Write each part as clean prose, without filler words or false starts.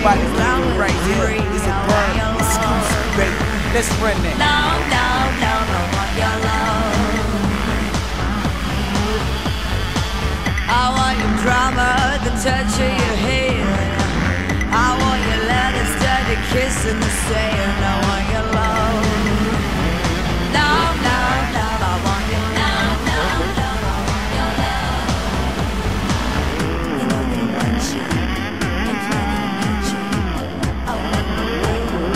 about to do right here. It's a burn exclusive, baby. Let's run that. No, no, no, no, want your love. I want your drama, the touch of your hair. I want your letters, steady kissing the sand. I want your love. No, no, no, I want your love. No, no, no, I want your love. You know they want you, and you know they want you.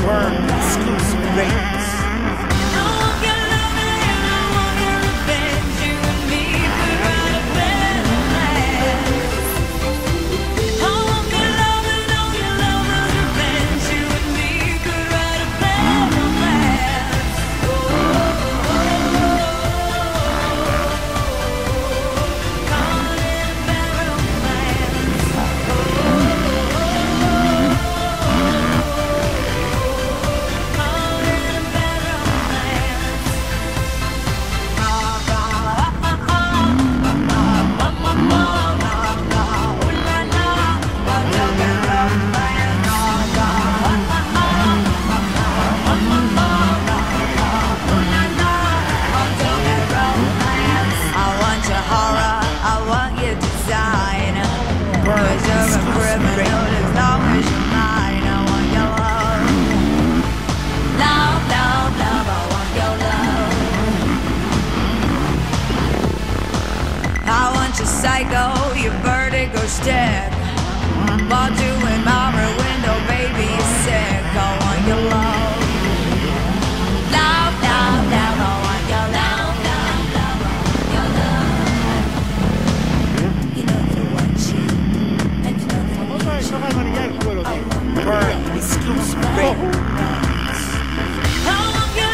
Burn exclusive, baby. Psycho, your vertigo stick. While doing my window, baby, you're sick. I want your love. Love, love, love, I want your love. Love, love, I want your love. You know they want you, and you know they want you. Burn exclusive, baby. How long you